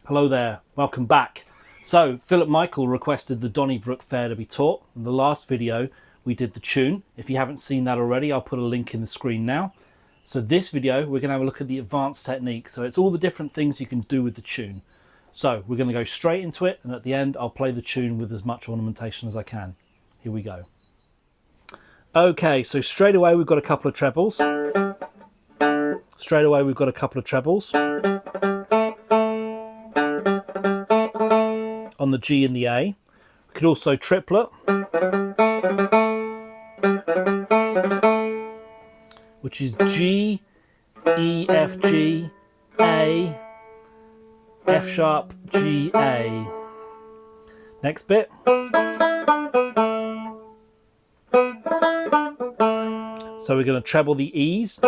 Hello there, welcome back. So Philip Michael requested the Donnybrook Fair to be taught. In the last video we did the tune. If you haven't seen that already, I'll put a link in the screen now. So this video we're going to have a look at the advanced technique. So it's all the different things you can do with the tune. So we're going to go straight into it, and at the end I'll play the tune with as much ornamentation as I can. Here we go. Okay, so straight away we've got a couple of trebles. On the G and the A. We could also triplet, which is G, E, F, G, A, F sharp, G, A. Next bit. So we're going to treble the E's.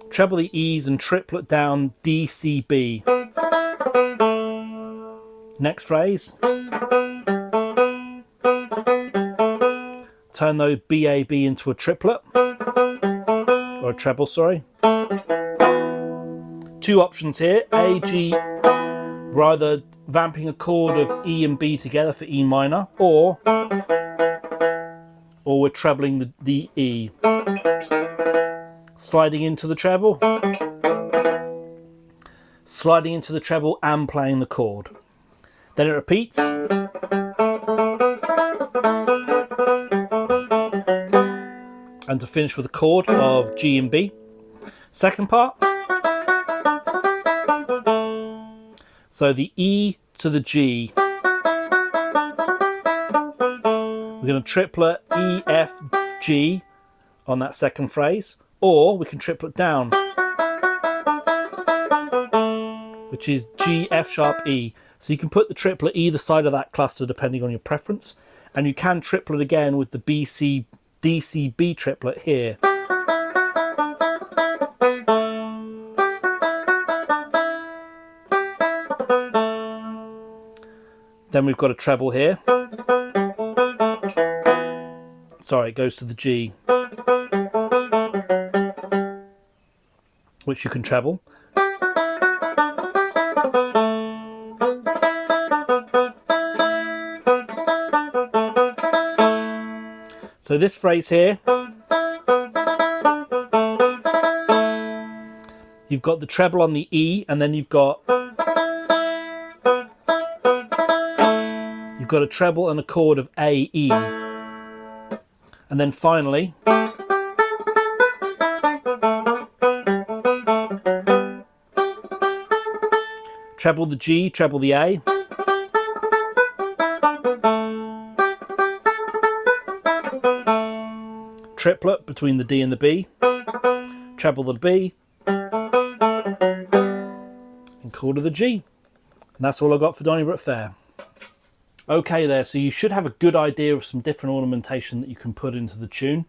Treble the E's and triplet down D, C, B. Next phrase. Turn those B, A, B into a triplet. Or a treble, sorry. Two options here. A, G. We're either vamping a chord of E and B together for E minor, or we're trebling the E. Sliding into the treble, sliding into the treble and playing the chord. Then it repeats. And to finish with a chord of G and B. Second part. So the E to the G. We're going to triplet E, F, G on that second phrase. Or we can triplet down, which is G, F sharp, E. So you can put the triplet either side of that cluster depending on your preference. And you can triplet again with the B, C, D, C, B triplet here. Then we've got a treble here. Sorry, it goes to the G, which you can treble. So this phrase here, you've got the treble on the E, and then you've got a treble and a chord of A, E. And then finally, treble the G, treble the A. Triplet between the D and the B. Treble the B. And chord of the G. And that's all I've got for Donnybrook Fair. Okay there, so you should have a good idea of some different ornamentation that you can put into the tune.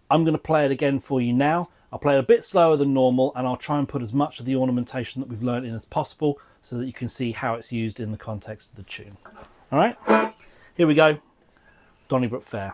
I'm going to play it again for you now. I'll play it a bit slower than normal, and I'll try and put as much of the ornamentation that we've learned in as possible so that you can see how it's used in the context of the tune. All right, here we go. Donnybrook Fair.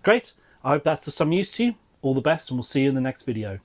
Great. I hope that's of some use to you. All the best, and we'll see you in the next video.